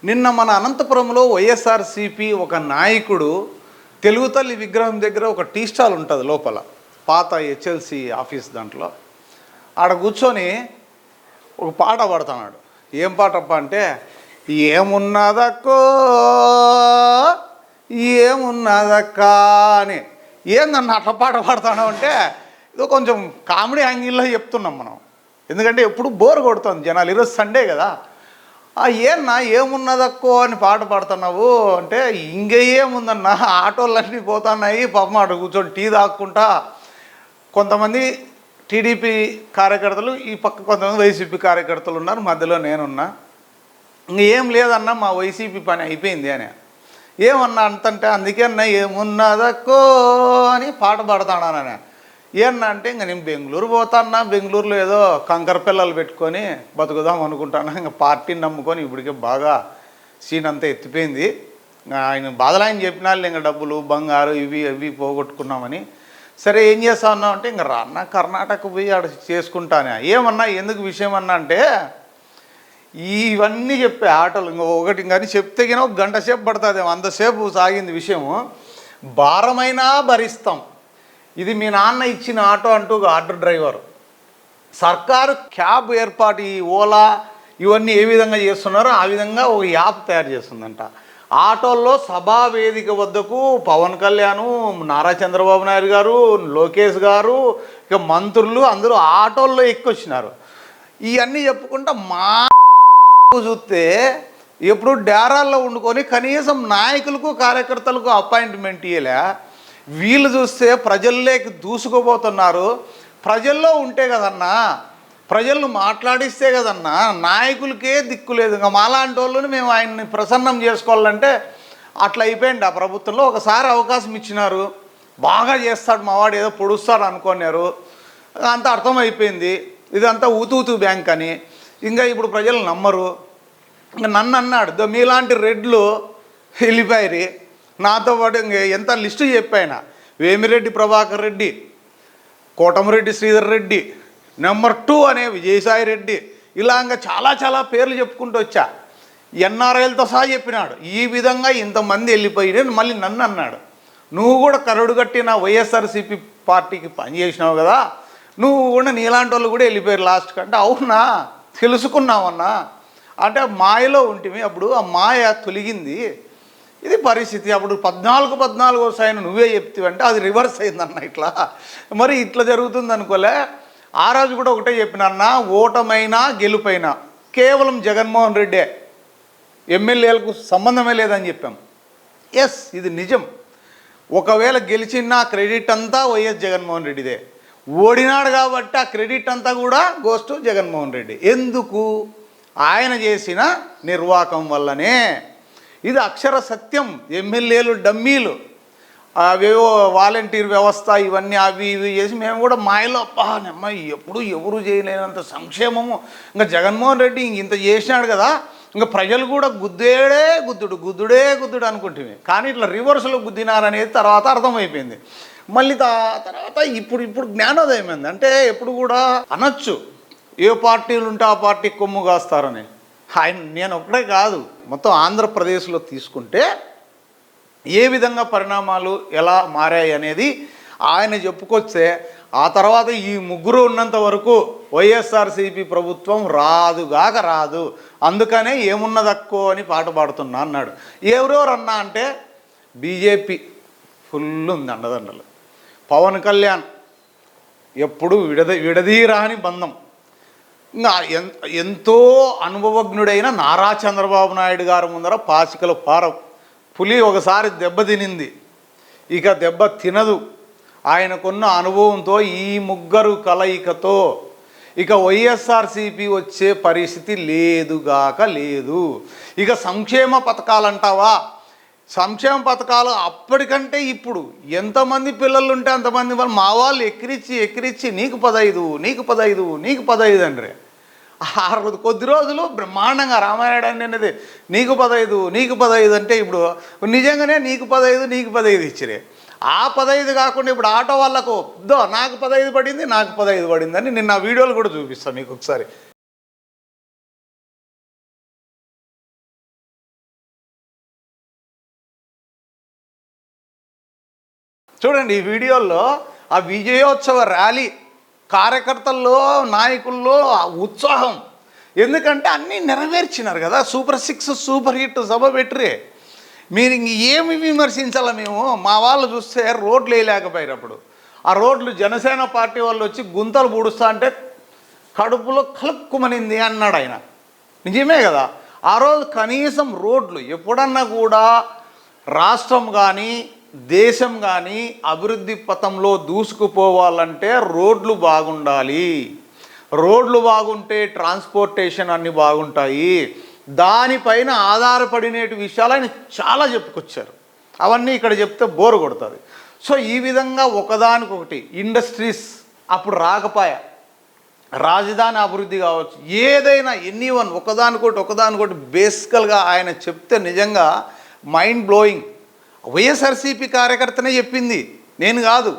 నిన్న మన అనంతపురంలో వైఎస్ఆర్సీపీ ఒక నాయకుడు తెలుగు తల్లి విగ్రహం దగ్గర ఒక టీ స్టాల్ ఉంటుంది లోపల, పాత హెచ్ఎల్సి ఆఫీస్ దాంట్లో. ఆడ కూర్చొని ఒక పాట పాడుతున్నాడు. ఏం పాటప్ప అంటే, ఏమున్నదక్కో ఏమున్నదక్కా అని. ఏందన్న అట్లా పాట పాడుతున్నావు అంటే, ఇదో కొంచెం కామెడీ యాంగిల్లో చెప్తున్నాం మనం, ఎందుకంటే ఎప్పుడు బోర్ కొడుతుంది జనాలు. ఈరోజు సండే కదా. ఏమన్నా ఏమున్నదక్కో అని పాట పాడుతున్నావు అంటే, ఇంకేముందన్నా ఆటోలన్నీ పోతున్నాయి పాపం, అటు కూర్చొని టీ తాక్కుంటా. కొంతమంది టీడీపీ కార్యకర్తలు, ఈ పక్క కొంతమంది వైసీపీ కార్యకర్తలు ఉన్నారు, మధ్యలో నేనున్నా. ఇంకేం లేదన్నా మా వైసీపీ పని అయిపోయింది అని. ఏమన్నా అంతంటే, అందుకే అన్న ఏమున్నదక్కో అని పాట పాడుతాడానని. ఏమన్నా అంటే, ఇంక నేను బెంగళూరు పోతాన్నా, బెంగళూరులో ఏదో కంకర పిల్లలు పెట్టుకొని బతుకుదాం అనుకుంటాను. ఇంకా పార్టీని నమ్ముకొని ఇప్పటికే బాగా సీన్ అంతా ఎత్తిపోయింది. ఆయన బాధలు ఆయన చెప్పినాళ్ళు, ఇంకా డబ్బులు బంగారు ఇవి అవి పోగొట్టుకున్నామని. సరే ఏం చేస్తా ఉన్నావు అంటే, ఇంకా రాన్న కర్ణాటక పోయి ఆడ చేసుకుంటానే. ఏమన్నా ఎందుకు విషయం అన్నా అంటే, ఇవన్నీ చెప్పే ఆటలు ఇంకో ఒకటి కానీ చెప్తే కానీ ఒక గంట సేపు పడుతుంది, అంతసేపు సాగింది విషయము. భారమైనా భరిస్తాం, ఇది మీ నాన్న ఇచ్చిన ఆటో అంటూ ఆటో డ్రైవర్. సర్కారు క్యాబ్ ఏర్పాటు, ఈ ఓలా ఇవన్నీ ఏ విధంగా చేస్తున్నారో ఆ విధంగా ఒక యాప్ తయారు చేస్తుందంట. ఆటోల్లో సభా వేదిక వద్దకు పవన్ కళ్యాణ్, నారా చంద్రబాబు నాయుడు గారు, లోకేష్ గారు, ఇక మంత్రులు అందరూ ఆటోల్లో ఎక్కొచ్చినారు. ఇవన్నీ చెప్పుకుంటా మా చూస్తే ఎప్పుడు డేరాల్లో వండుకొని కనీసం నాయకులకు కార్యకర్తలకు అపాయింట్మెంట్ ఇయ్యలే. వీళ్ళు చూస్తే ప్రజల్లోకి దూసుకుపోతున్నారు. ప్రజల్లో ఉంటే కదన్నా, ప్రజలను మాట్లాడిస్తే కదన్నా, నాయకులకే దిక్కు లేదు. ఇంకా మాలాంటి వాళ్ళని మేము ఆయన్ని ప్రసన్నం చేసుకోవాలంటే అట్లా అయిపోయింది ఆ ప్రభుత్వంలో. ఒకసారి అవకాశం ఇచ్చినారు, బాగా చేస్తాడు మావాడు, ఏదో పొడుస్తాడు అనుకున్నారు, అంత అర్థమైపోయింది. ఇదంతా ఊతూతూ బ్యాంక్ అని. ఇంకా ఇప్పుడు ప్రజలు నమ్మరు. ఇంకా నన్ను అన్నాడు, మీలాంటి రెడ్లు వెళ్ళిపోయారు, నాతో పాటు ఇంక ఎంత లిస్టు చెప్పాయన, వేమిరెడ్డి ప్రభాకర్ రెడ్డి, కోటమిరెడ్డి శ్రీధర్ రెడ్డి, నెంబర్ 2 అనే విజయసాయి రెడ్డి, ఇలా ఇంకా చాలా చాలా పేర్లు చెప్పుకుంటూ వచ్చా. ఎన్ఆర్ఐలతో సహా చెప్పినాడు. ఈ విధంగా ఇంతమంది వెళ్ళిపోయి మళ్ళీ నన్ను అన్నాడు, నువ్వు కూడా కరడు కట్టిన వైఎస్ఆర్సీపీ పార్టీకి పనిచేసినావు కదా, నువ్వు కూడా నీలాంటి వాళ్ళు కూడా వెళ్ళిపోయారు లాస్ట్ కంటే. అవునా, తెలుసుకున్నావన్నా అంటే మాయలో ఉంటుంది. అప్పుడు ఆ మాయ తొలగింది, ఇది పరిస్థితి. అప్పుడు 14 వస్తాయని నువ్వే చెప్తావంటే అది రివర్స్ అయిందన్న. ఇట్లా మరి ఇట్లా జరుగుతుంది అనుకోలే. ఆ రోజు కూడా ఒకటే చెప్పినన్నా, ఓటమైనా గెలుపైనా కేవలం జగన్మోహన్ రెడ్డే, ఎమ్మెల్యేలకు సంబంధమే లేదని చెప్పాం. ఎస్, ఇది నిజం. ఒకవేళ గెలిచినా క్రెడిట్ అంతా వైఎస్ జగన్మోహన్ రెడ్డిదే. ఓడినాడు కాబట్టి ఆ క్రెడిట్ అంతా కూడా గోస్ టు జగన్మోహన్ రెడ్డి. ఎందుకు? ఆయన చేసిన నిర్వాకం వల్లనే. ఇది అక్షర సత్యం. ఎమ్మెల్యేలు డమ్మీలు, అవేవో వాలంటీర్ వ్యవస్థ ఇవన్నీ అవి ఇవి చేసి మేము కూడా మాయలో అమ్మ ఎప్పుడు ఎవరు చేయలేనంత సంక్షేమము. ఇంకా జగన్మోహన్ రెడ్డి ఇంత చేసినాడు కదా, ఇంకా ప్రజలు కూడా గుద్దేడే గుద్దుడు గుద్దుడే గుద్దుడు అనుకుంటుంది. కానీ ఇట్లా రివర్స్లో గుద్దినారనేది తర్వాత అర్థమైపోయింది. మళ్ళీ తర్వాత ఇప్పుడు జ్ఞానోదయం ఏంది అంటే, ఎప్పుడు కూడా అనొచ్చు ఏ పార్టీలు ఉంటే ఆ పార్టీ కొమ్ము కాస్తారని. నేను ఒకటే కాదు, మొత్తం ఆంధ్రప్రదేశ్లో తీసుకుంటే ఏ విధంగా పరిణామాలు ఎలా మారాయి అనేది ఆయన చెప్పుకొస్తే, ఆ తర్వాత ఈ ముగ్గురు ఉన్నంత వరకు వైఎస్ఆర్సీపీ ప్రభుత్వం రాదుగాక రాదు. అందుకనే ఏమున్నదక్కో అని పాట పాడుతున్నా అన్నాడు. ఎవరెవరు అన్నా అంటే, బీజేపీ ఫుల్ ఉంది అండదండలు, పవన్ కళ్యాణ్ ఎప్పుడు విడదీరాని బంధం, ఇంకా ఎంతో అనుభవజ్ఞుడైన నారా చంద్రబాబు నాయుడు గారు ముందర పాచికల పారం. పులి ఒకసారి దెబ్బ తినింది, ఇక దెబ్బ తినదు. ఆయనకున్న అనుభవంతో ఈ ముగ్గురు కలయికతో ఇక వైఎస్ఆర్సీపీ వచ్చే పరిస్థితి లేదుగాక లేదు. ఇక సంక్షేమ పథకాలంటావా, సంక్షేమ పథకాలు అప్పటికంటే ఇప్పుడు ఎంతమంది పిల్లలు ఉంటే అంతమంది వాళ్ళు మా వాళ్ళు ఎక్కిరిచ్చి నీకు 15 నీకు 15 నీకు 15 అండ్రే. కొద్ది రోజులు బ్రహ్మాండంగా రామాయణాన్ని అనేది నీకు 15 నీకు 15 అంటే, ఇప్పుడు నిజంగానే నీకు 15 నీకు 15 ఇచ్చిరే. ఆ 15 కాకుండా ఇప్పుడు ఆటో వాళ్ళకు నాకు 15 పడింది నాకు 15 పడిందని నిన్న వీడియోలు కూడా చూపిస్తాను మీకు ఒకసారి. చూడండి ఈ వీడియోల్లో ఆ విజయోత్సవ ర్యాలీ, కార్యకర్తల్లో నాయకుల్లో ఆ ఉత్సాహం. ఎందుకంటే అన్నీ నెరవేర్చినారు కదా. సూపర్ 6 సూపర్ హిట్ సభ పెట్టిరే. మీరు ఇంక ఏమి విమర్శించాలా మేము? మా వాళ్ళు చూస్తే రోడ్లు వేయలేకపోయినప్పుడు ఆ రోడ్లు జనసేన పార్టీ వాళ్ళు వచ్చి గుంతలు పూడుస్తా అంటే కడుపులో కలుక్కుమనింది అన్నాడు ఆయన. నిజమే కదా. ఆ రోజు కనీసం రోడ్లు ఎప్పుడన్నా కూడా రాష్ట్రం కానీ దేశం కానీ అభివృద్ధి పథంలో దూసుకుపోవాలంటే రోడ్లు బాగుండాలి. రోడ్లు బాగుంటే ట్రాన్స్పోర్టేషన్ అన్నీ బాగుంటాయి. దానిపైన ఆధారపడినేటి విషయాలు ఆయన చాలా చెప్పుకొచ్చారు. అవన్నీ ఇక్కడ చెప్తే బోరు కొడుతుంది. సో ఈ విధంగా ఒకదానికొకటి ఇండస్ట్రీస్ అప్పుడు రాకపోయా, రాజధాని అభివృద్ధి కావచ్చు, ఏదైనా ఎనీవన్ ఒకదానికొకటి బేసికల్గా ఆయన చెప్తే నిజంగా మైండ్ బ్లోయింగ్. వైఎస్ఆర్సీపీ కార్యకర్తనే చెప్పింది, నేను కాదు.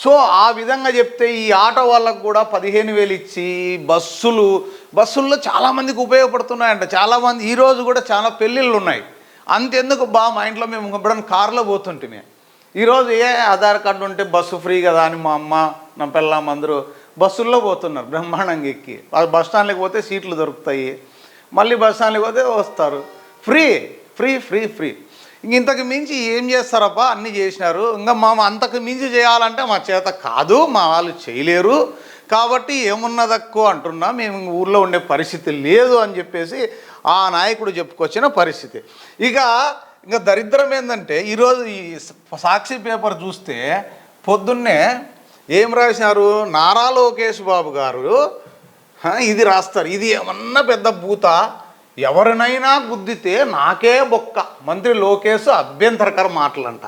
సో ఆ విధంగా చెప్తే ఈ ఆటో వాళ్ళకు కూడా 15,000 ఇచ్చి బస్సుల్లో చాలామందికి ఉపయోగపడుతున్నాయంట. చాలామంది ఈరోజు కూడా చాలా పెళ్ళిళ్ళు ఉన్నాయి. అంతెందుకు మా ఇంట్లో మేము ఎప్పుడైనా కారులో పోతుంటే ఈరోజు ఆధార్ కార్డు ఉంటే బస్సు ఫ్రీ కదా అని మా అమ్మ నా పిల్లం అందరూ బస్సుల్లో పోతున్నారు బ్రహ్మాండంగా ఎక్కి. బస్ స్టాండ్కి పోతే సీట్లు దొరుకుతాయి, మళ్ళీ బస్ స్టాండ్కి పోతే వస్తారు. Free free free free. ఇంతకు మించి ఏం చేస్తారప్పా? అన్నీ చేసినారు. ఇంకా అంతకు మించి చేయాలంటే మా చేత కాదు, మా వాళ్ళు చేయలేరు. కాబట్టి ఏమున్నదక్కో అంటున్నా, మేము ఊళ్ళో ఉండే పరిస్థితి లేదు అని చెప్పేసి ఆ నాయకుడు చెప్పుకొచ్చిన పరిస్థితి. ఇంకా దరిద్రం ఏంటంటే ఈరోజు ఈ సాక్షి పేపర్ చూస్తే పొద్దున్నే ఏం రాసినారు, నారా లోకేష్ బాబు గారు ఇది రాస్తారు. ఇది ఏమన్నా పెద్ద భూత, ఎవరినైనా గుద్దితే నాకే బొక్క. మంత్రి లోకేష్ అభ్యంతరకర మాటలంట.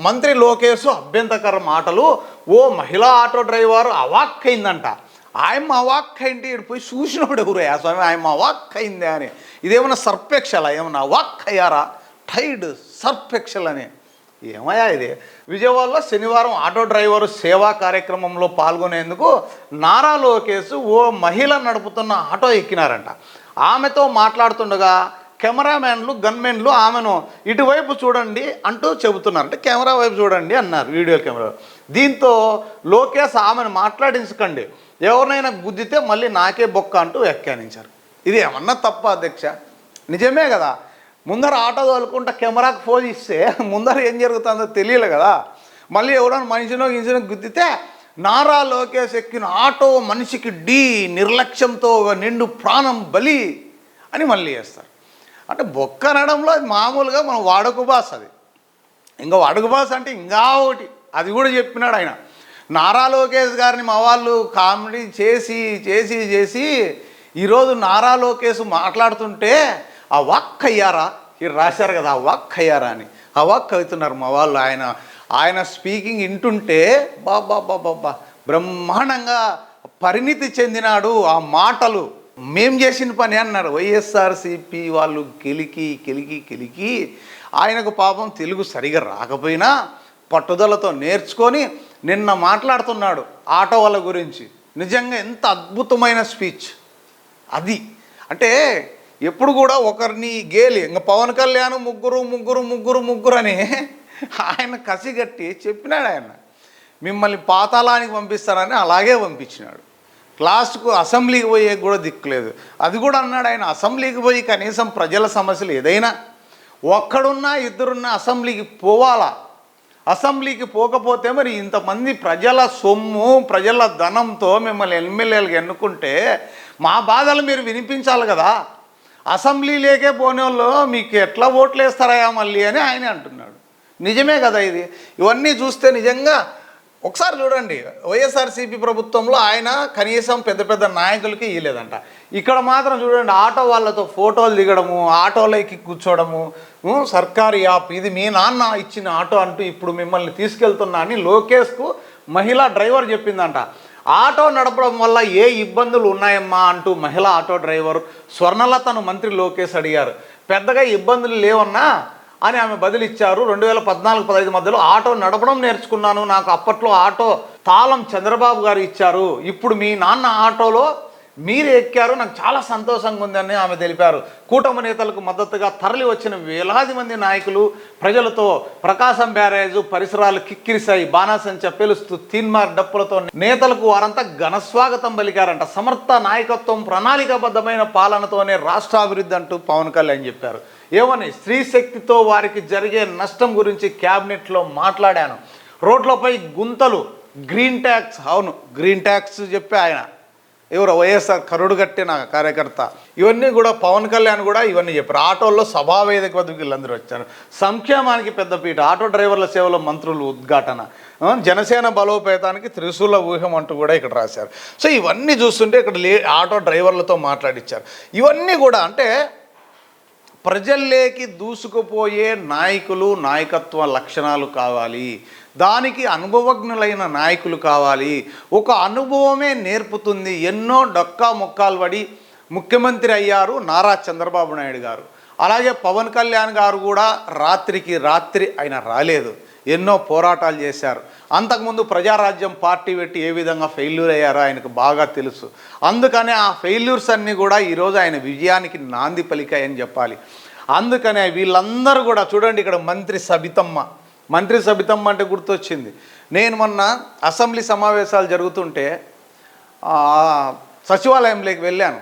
మంత్రి లోకేష్ అభ్యంతరకర మాటలు. ఓ మహిళా ఆటో డ్రైవర్ అవాక్కైందంట. ఆయమ్మ అవాక్కైంటి పోయి చూసినప్పుడు ఎవరు ఆ స్వామి ఆయమ్మ అవాక్కైందే అని. ఇదేమన్నా సర్పెక్షలా? ఏమన్నా అవాక్కయ్యారా? టైడ్ సర్పెక్షల్ అని ఏమయ్యా ఇది? విజయవాడలో శనివారం ఆటో డ్రైవరు సేవా కార్యక్రమంలో పాల్గొనేందుకు నారా లోకేష్ ఓ మహిళ నడుపుతున్న ఆటో ఎక్కినారంట. ఆమెతో మాట్లాడుతుండగా కెమెరామెన్లు గన్మెన్లు ఆమెను ఇటువైపు చూడండి అంటూ చెబుతున్నారు. అంటే కెమెరా వైపు చూడండి అన్నారు, వీడియో కెమెరా. దీంతో లోకేష్ ఆమెను మాట్లాడించకండి, ఎవరినైనా గుద్దితే మళ్ళీ నాకే బొక్క అంటూ వ్యాఖ్యానించారు. ఇది ఏమన్నా తప్ప అధ్యక్ష? నిజమే కదా. ముందర ఆటో తోలుకుంటా కెమెరాకు ఫోన్ ఇస్తే ముందర ఏం జరుగుతుందో తెలియలే కదా. మళ్ళీ ఎవరైనా మనిషినో గినిసినో గుద్దితే నారా లోకేష్ ఎక్కిన ఆటో మనిషికి నిర్లక్ష్యంతో నిండు ప్రాణం బలి అని మళ్ళీ చేస్తారు. అంటే బొక్క అనడంలో అది మామూలుగా మనం వాడుక భాష. అది ఇంకా వాడుక భాష అంటే ఇంకా ఒకటి అది కూడా చెప్పినాడు ఆయన. నారా లోకేష్ గారిని మా వాళ్ళు కామెడీ చేసి చేసి చేసి ఈరోజు నారా లోకేష్ మాట్లాడుతుంటే ఆ వాక్ అయ్యారా, ఇది రాశారు కదా ఆ వాక్ అయ్యారా అని, ఆ వాక్ అవుతున్నారు మా వాళ్ళు. ఆయన స్పీకింగ్ వింటుంటే బాబా బ్రహ్మాండంగా పరిణితి చెందినాడు. ఆ మాటలు మేం చేసిన పని అన్నారు. వైఎస్ఆర్సీపీ వాళ్ళు కెలికి ఆయనకు పాపం తెలుగు సరిగా రాకపోయినా పట్టుదలతో నేర్చుకొని నిన్న మాట్లాడుతున్నాడు ఆటో వాళ్ళ గురించి. నిజంగా ఎంత అద్భుతమైన స్పీచ్ అది. అంటే ఎప్పుడు కూడా ఒకరిని గేలి ఇంకా పవన్ కళ్యాణ్ ముగ్గురు అని ఆయన కసిగట్టి చెప్పినాడు. ఆయన మిమ్మల్ని పాతాళానికి పంపిస్తారని అలాగే పంపించినాడు. లాస్ట్కు అసెంబ్లీకి పోయే కూడా దిక్కులేదు. అది కూడా అన్నాడు ఆయన. అసెంబ్లీకి పోయి కనీసం ప్రజల సమస్యలు ఏదైనా ఒక్కడున్నా ఇద్దరున్నా అసెంబ్లీకి పోవాలా. అసెంబ్లీకి పోకపోతే మరి ఇంతమంది ప్రజల సొమ్ము ప్రజల ధనంతో మిమ్మల్ని ఎమ్మెల్యేలకు ఎన్నుకుంటే మా బాధలు మీరు వినిపించాలి కదా. అసెంబ్లీలోకే పోనే వాళ్ళు మీకు ఎట్లా ఓట్లు వేస్తారయా మళ్ళీ అని ఆయన అంటున్నాడు. నిజమే కదా ఇది. ఇవన్నీ చూస్తే నిజంగా ఒకసారి చూడండి, వైఎస్ఆర్సీపీ ప్రభుత్వంలో ఆయన కనీసం పెద్ద నాయకులకి ఇవ్వలేదంట. ఇక్కడ మాత్రం చూడండి ఆటో వాళ్ళతో ఫోటోలు దిగడము, ఆటోలోకి కూర్చోవడము, సర్కారీ యాప్ ఇది మీ నాన్న ఇచ్చిన ఆటో అంటూ ఇప్పుడు మిమ్మల్ని తీసుకెళ్తున్నా అని లోకేష్కు మహిళా డ్రైవర్ చెప్పిందంట. ఆటో నడపడం వల్ల ఏ ఇబ్బందులు ఉన్నాయమ్మా అంటూ మహిళా ఆటో డ్రైవర్ స్వర్ణలతను మంత్రి లోకేష్ అడిగారు. పెద్దగా ఇబ్బందులు లేవన్నా అని ఆమె బదిలిచ్చారు. 2014-15 మధ్యలో ఆటో నడపడం నేర్చుకున్నాను. నాకు అప్పట్లో ఆటో తాళం చంద్రబాబు గారు ఇచ్చారు. ఇప్పుడు మీ నాన్న ఆటోలో మీరు ఎక్కారు, నాకు చాలా సంతోషంగా ఉందని ఆమె తెలిపారు. కూటమి నేతలకు మద్దతుగా తరలి వచ్చిన వేలాది మంది నాయకులు ప్రజలతో ప్రకాశం బ్యారేజు పరిసరాలు కిక్కిరిశాయి. బాణాసంచ పేలుస్తూ తీన్మార్ డప్పులతో నేతలకు వారంతా ఘనస్వాగతం పలికారంట. సమర్థ నాయకత్వం, ప్రణాళికాబద్ధమైన పాలనతోనే రాష్ట్రాభివృద్ధి అంటూ పవన్ కళ్యాణ్ చెప్పారు. ఏమని? స్త్రీ శక్తితో వారికి జరిగే నష్టం గురించి క్యాబినెట్లో మాట్లాడాను. రోడ్లపై గుంతలు, గ్రీన్ ట్యాక్స్, అవును గ్రీన్ ట్యాక్స్ చెప్పి ఆయన ఎవరు వైఎస్ఆర్ కరుడు కట్టిన కార్యకర్త. ఇవన్నీ కూడా పవన్ కళ్యాణ్ కూడా ఇవన్నీ చెప్పారు. ఆటోల్లో సభావేదిక వద్దకు వీళ్ళందరూ వచ్చారు. సంక్షేమానికి పెద్దపీట, ఆటో డ్రైవర్ల సేవలో మంత్రులు ఉద్ఘాటన, జనసేన బలోపేతానికి త్రిశూల ఊహం అంటూ కూడా ఇక్కడ రాశారు. సో ఇవన్నీ చూస్తుంటే ఇక్కడ ఆటో డ్రైవర్లతో మాట్లాడిచ్చారు. ఇవన్నీ కూడా అంటే ప్రజల్లోకి దూసుకుపోయే నాయకులు, నాయకత్వ లక్షణాలు కావాలి. దానికి అనుభవజ్ఞులైన నాయకులు కావాలి. ఒక అనుభవమే నేర్పుతుంది. ఎన్నో డొక్కా ముక్కాలు పడి ముఖ్యమంత్రి అయ్యారు నారా చంద్రబాబు నాయుడు గారు. అలాగే పవన్ కళ్యాణ్ గారు కూడా రాత్రికి రాత్రి ఆయన రాలేదు, ఎన్నో పోరాటాలు చేశారు. అంతకుముందు ప్రజారాజ్యం పార్టీ పెట్టి ఏ విధంగా ఫెయిల్యూర్ అయ్యారో ఆయనకు బాగా తెలుసు. అందుకనే ఆ ఫెయిల్యూర్స్ అన్నీ కూడా ఈరోజు ఆయన విజయానికి నాంది పలికాయని చెప్పాలి. అందుకనే వీళ్ళందరూ కూడా చూడండి, ఇక్కడ మంత్రి సబితమ్మ అంటే గుర్తొచ్చింది. నేను మొన్న అసెంబ్లీ సమావేశాలు జరుగుతుంటే సచివాలయంలోకి వెళ్ళాను.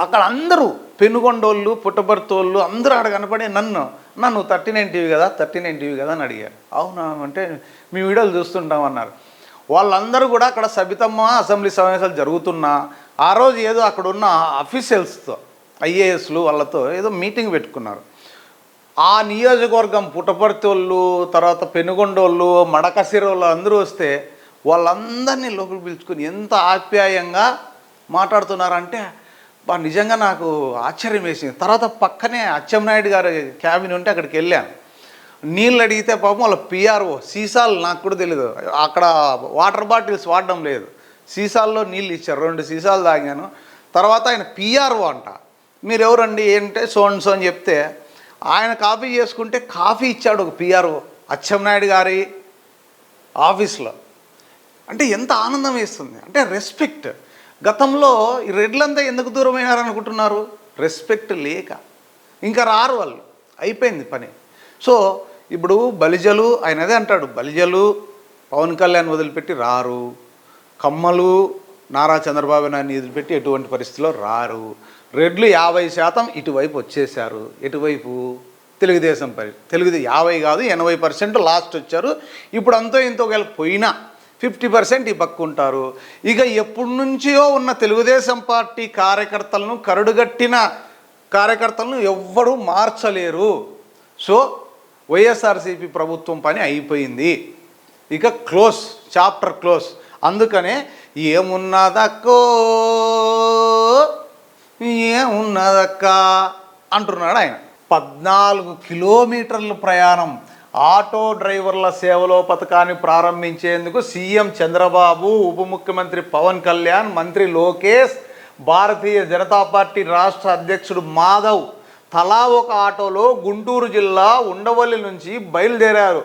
అక్కడ అందరూ పెనుగొండోళ్ళు, పుట్టబర్తోళ్ళు అందరూ ఆడ కనపడి నన్ను 39 టీవీ కదా అని అడిగారు. అవునా అంటే మీ వీడియోలు చూస్తుంటామన్నారు. వాళ్ళందరూ కూడా అక్కడ సబితమ్మ అసెంబ్లీ సమావేశాలు జరుగుతున్నా ఆ రోజు ఏదో అక్కడ ఉన్న అఫీషియల్స్తో, ఐఏఎస్లు వాళ్ళతో ఏదో మీటింగ్ పెట్టుకున్నారు. ఆ నియోజకవర్గం పుట్టపర్తోళ్ళు, తర్వాత పెనుగొండోళ్ళు, మడకసిరోళ్ళు అందరూ వస్తే వాళ్ళందరినీ లోపలికి పిలుచుకొని ఎంత ఆప్యాయంగా మాట్లాడుతున్నారంటే నిజంగా నాకు ఆశ్చర్యం వేసింది. తర్వాత పక్కనే అచ్చెన్నాయుడు గారి క్యాబిన్ ఉంటే అక్కడికి వెళ్ళాను. నీళ్ళు అడిగితే పాపం వాళ్ళ పిఆర్ఓ సీసాలు, నాకు కూడా తెలియదు, అక్కడ వాటర్ బాటిల్స్ వాడడం లేదు, సీసాల్లో నీళ్ళు ఇచ్చారు. 2 సీసాలు తాగాను. తర్వాత ఆయన పిఆర్ఓ అంట. మీరు ఎవరండి ఏంటంటే సో అని చెప్తే ఆయన కాఫీ చేసుకుంటే కాఫీ ఇచ్చాడు ఒక పిఆర్ఓ అచ్చెన్నాయుడు గారి ఆఫీస్లో. అంటే ఎంత ఆనందం వేస్తుంది అంటే రెస్పెక్ట్. గతంలో ఈ రెడ్లంతా ఎందుకు దూరం అయ్యారనుకుంటున్నారు? రెస్పెక్ట్ లేక. ఇంకా రారు వాళ్ళు, అయిపోయింది పని. సో ఇప్పుడు బలిజలు, ఆయన అదే అంటాడు, బలిజలు పవన్ కళ్యాణ్ వదిలిపెట్టి రారు, కమ్మలు నారా చంద్రబాబు నాయుడు వదిలిపెట్టి ఎటువంటి పరిస్థితిలో రారు. రెడ్లు 50% ఇటువైపు వచ్చేసారు. ఎటువైపు? తెలుగుదేశం 50 కాదు 80% లాస్ట్ వచ్చారు. ఇప్పుడు అంతో ఇంతో ఒకవేళ పోయినా 50% ఈ పక్క ఉంటారు. ఇక ఎప్పటి నుంచో ఉన్న తెలుగుదేశం పార్టీ కార్యకర్తలను, కరుడుగట్టిన కార్యకర్తలను ఎవ్వరూ మార్చలేరు. సో వైఎస్ఆర్సీపీ ప్రభుత్వం పని అయిపోయింది, ఇక క్లోజ్, చాప్టర్ క్లోజ్. అందుకనే ఏమున్నదక్కో ఏమున్నదక్క అంటున్నాడు ఆయన. 14 కిలోమీటర్ల ప్రయాణం. ఆటో డ్రైవర్ల సేవలో పథకాన్ని ప్రారంభించేందుకు సీఎం చంద్రబాబు, ఉప ముఖ్యమంత్రి పవన్ కళ్యాణ్, మంత్రి లోకేష్, భారతీయ జనతా పార్టీ రాష్ట్ర అధ్యక్షుడు మాధవ్ తలా ఒక ఆటోలో గుంటూరు జిల్లా ఉండవల్లి నుంచి బయలుదేరారు.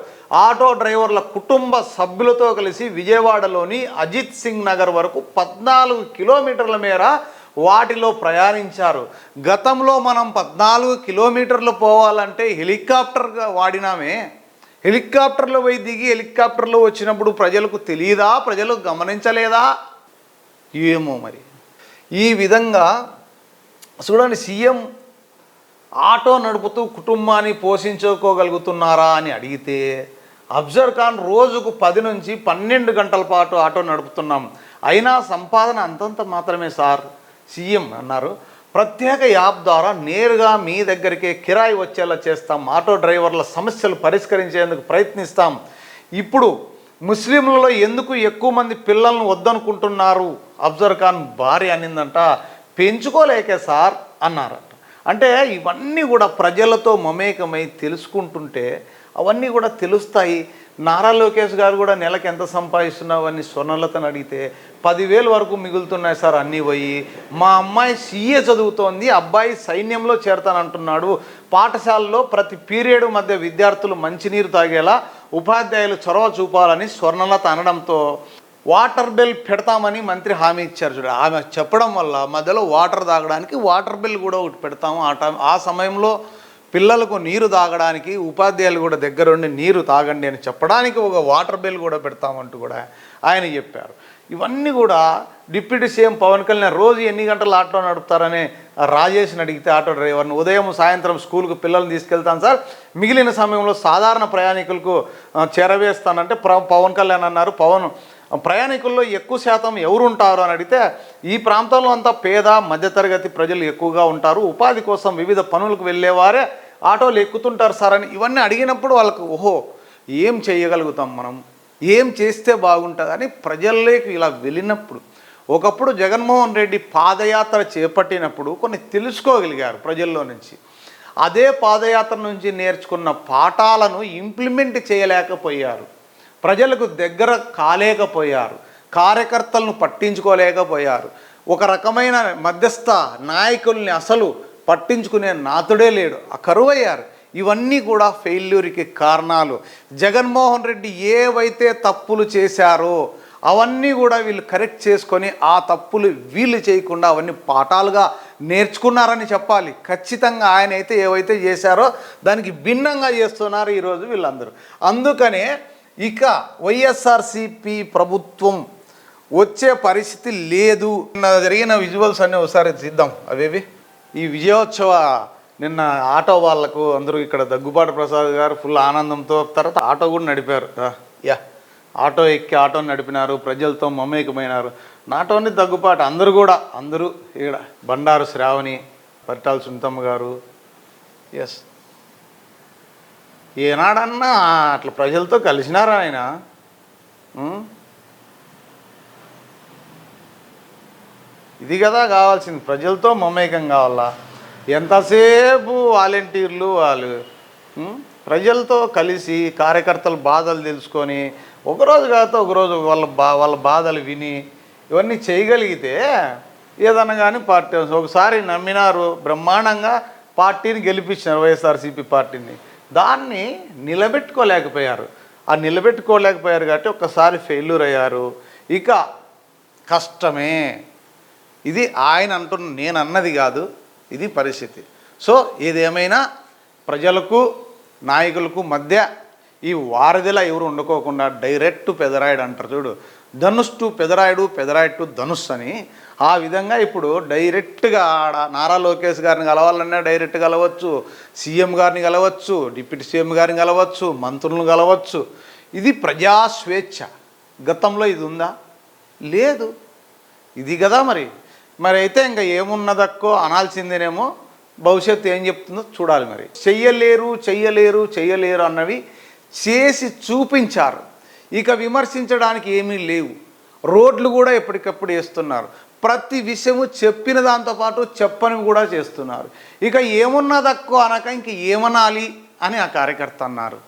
ఆటో డ్రైవర్ల కుటుంబ సభ్యులతో కలిసి విజయవాడలోని అజిత్ సింగ్ నగర్ వరకు 14 కిలోమీటర్ల మేర వాటిలో ప్రయాణించారు. గతంలో మనం 14 కిలోమీటర్లు పోవాలంటే హెలికాప్టర్గా వాడినామే. హెలికాప్టర్లో పోయి దిగి హెలికాప్టర్లో వచ్చినప్పుడు ప్రజలకు తెలియదా? ప్రజలు గమనించలేదా? ఏమో మరి. ఈ విధంగా చూడండి, సీఎం ఆటో నడుపుతూ కుటుంబాన్ని పోషించుకోగలుగుతున్నారా అని అడిగితే అఫ్జల్ ఖాన్ రోజుకు 10 నుంచి 12 గంటల పాటు ఆటో నడుపుతున్నాం, అయినా సంపాదన అంతంత మాత్రమే సార్ సీఎం అన్నారు. ప్రత్యేక యాప్ ద్వారా నేరుగా మీ దగ్గరికే కిరాయి వచ్చేలా చేస్తాం, ఆటో డ్రైవర్ల సమస్యలు పరిష్కరించేందుకు ప్రయత్నిస్తాం. ఇప్పుడు ముస్లింలలో ఎందుకు ఎక్కువ మంది పిల్లలను వద్దనుకుంటున్నారు? అఫ్జల్ ఖాన్ భార్య అనిందంట, పెంచుకోలేకే సార్ అన్నారట. అంటే ఇవన్నీ కూడా ప్రజలతో మమేకమై తెలుసుకుంటుంటే అవన్నీ కూడా తెలుస్తాయి. నారా లోకేష్ గారు కూడా నెలకు ఎంత సంపాదిస్తున్నావు అని స్వర్ణలతను అడిగితే 10,000 వరకు మిగులుతున్నాయి సార్ అన్నీ పోయి. మా అమ్మాయి CA చదువుతోంది, అబ్బాయి సైన్యంలో చేరతానంటున్నాడు. పాఠశాలలో ప్రతి పీరియడ్ మధ్య విద్యార్థులు మంచినీరు తాగేలా ఉపాధ్యాయులు చొరవ చూపాలని స్వర్ణలత అనడంతో వాటర్ బిల్ పెడతామని మంత్రి హామీ ఇచ్చారు చూడ. ఆమె చెప్పడం వల్ల మధ్యలో వాటర్ తాగడానికి వాటర్ బిల్ కూడా ఒకటి పెడతాము. ఆ సమయంలో పిల్లలకు నీరు తాగడానికి ఉపాధ్యాయులు కూడా దగ్గరుండి నీరు తాగండి అని చెప్పడానికి ఒక వాటర్ బిల్ కూడా పెడతామంటూ కూడా ఆయన చెప్పారు. ఇవన్నీ కూడా డిప్యూటీ సీఎం పవన్ కళ్యాణ్ రోజు ఎన్ని గంటలు ఆటో నడుపుతారని రాజేష్ని అడిగితే ఆటో డ్రైవర్ని, ఉదయం సాయంత్రం స్కూల్కు పిల్లల్ని తీసుకెళ్తాను సార్, మిగిలిన సమయంలో సాధారణ ప్రయాణికులకు చేరవేస్తానంటే పవన్ కళ్యాణ్ అన్నారు. ప్రయాణికుల్లో ఎక్కువ శాతం ఎవరు ఉంటారు అని అడిగితే ఈ ప్రాంతంలో అంతా పేద మధ్యతరగతి ప్రజలు ఎక్కువగా ఉంటారు, ఉపాధి కోసం వివిధ పనులకు వెళ్ళేవారే ఆటోలు ఎక్కుతుంటారు సార్ అని ఇవన్నీ అడిగినప్పుడు వాళ్ళకు ఓహో ఏం చేయగలుగుతాం మనం, ఏం చేస్తే బాగుంటుంది అని ప్రజల్లోకి ఇలా వెళ్ళినప్పుడు, ఒకప్పుడు జగన్మోహన్ రెడ్డి పాదయాత్ర చేపట్టినప్పుడు కొన్ని తెలుసుకోగలిగారు ప్రజల్లో నుంచి. అదే పాదయాత్ర నుంచి నేర్చుకున్న పాఠాలను ఇంప్లిమెంట్ చేయలేకపోయారు, ప్రజలకు దగ్గర కాలేకపోయారు, కార్యకర్తలను పట్టించుకోలేకపోయారు, ఒక రకమైన మధ్యస్థ నాయకుల్ని అసలు పట్టించుకునే నాతుడే లేడు, కరువయ్యారు. ఇవన్నీ కూడా ఫెయిల్యూర్కి కారణాలు. జగన్మోహన్ రెడ్డి ఏవైతే తప్పులు చేశారో అవన్నీ కూడా వీళ్ళు కరెక్ట్ చేసుకొని ఆ తప్పులు వీళ్ళు చేయకుండా అవన్నీ పాఠాలుగా నేర్చుకున్నారని చెప్పాలి. ఖచ్చితంగా ఆయన అయితే ఏవైతే చేశారో దానికి భిన్నంగా చేస్తున్నారు ఈరోజు వీళ్ళందరూ. అందుకనే ఇక వైఎస్ఆర్సిపి ప్రభుత్వం వచ్చే పరిస్థితి లేదు. జరిగిన విజువల్స్ అన్నీ ఒకసారి చూద్దాం. అవేవి ఈ విజయోత్సవ నిన్న ఆటో వాళ్ళకు అందరూ ఇక్కడ దగ్గుబాటి ప్రసాద్ గారు ఫుల్ ఆనందంతో, తర్వాత ఆటో కూడా నడిపారు. ఆటో ఎక్కి ఆటోని నడిపినారు, ప్రజలతో మమేకమైనారు. నాట్ ఓన్లీ దగ్గుబాటి, అందరూ ఇక్కడ బండారు శ్రావణి, పరిటాల సునీతమ్మ గారు. ఎస్, ఏనాడన్నా అట్లా ప్రజలతో కలిసినారా ఆయన? ఇది కదా కావాల్సింది, ప్రజలతో మమేకం కావాలా. ఎంతసేపు వాలంటీర్లు వాళ్ళు ప్రజలతో కలిసి కార్యకర్తల బాధలు తెలుసుకొని ఒకరోజు కాకపోతే ఒకరోజు వాళ్ళ బాధలు విని ఇవన్నీ చేయగలిగితే ఏదన్నా కానీ పార్టీ ఒకసారి నమ్మినారు, బ్రహ్మాండంగా పార్టీని గెలిపించినారు, వైఎస్ఆర్సీపీ పార్టీని. దాన్ని నిలబెట్టుకోలేకపోయారు. నిలబెట్టుకోలేకపోయారు కాబట్టి ఒక్కసారి ఫెయిల్యూర్ అయ్యారు. ఇక కష్టమే. ఇది ఆయన నేను అన్నది కాదు, ఇది పరిస్థితి. సో ఏదేమైనా ప్రజలకు నాయకులకు మధ్య ఈ వారధిలా ఎవరు వండుకోకుండా డైరెక్ట్ పెదరాయుడు అంటారు చూడు, ధనుష్ టు పెదరాయుడు, పెదరాయుడు టు ధనుష్ అని, ఆ విధంగా ఇప్పుడు డైరెక్ట్గా నారా లోకేష్ గారిని కలవాలన్నా డైరెక్ట్ కలవచ్చు, సీఎం గారిని కలవచ్చు, డిప్యూటీ సీఎం గారిని కలవచ్చు, మంత్రులను కలవచ్చు. ఇది ప్రజా స్వేచ్ఛ. గతంలో ఇది ఉందా? లేదు. ఇది కదా మరి అయితే ఇంకా ఏమున్నదక్కో అనాల్సిందేనేమో. భవిష్యత్తు ఏం చెప్తుందో చూడాలి. మరి చెయ్యలేరు అన్నవి చేసి చూపించారు. ఇక విమర్శించడానికి ఏమీ లేవు. రోడ్లు కూడా ఎప్పటికప్పుడు వేస్తున్నారు. ప్రతి విషయము చెప్పిన దాంతోపాటు చెప్పనివి కూడా చేస్తున్నారు. ఇక ఏమున్నదక్కో అనక ఇంక ఏమనాలి అని ఆ కార్యకర్త అన్నారు.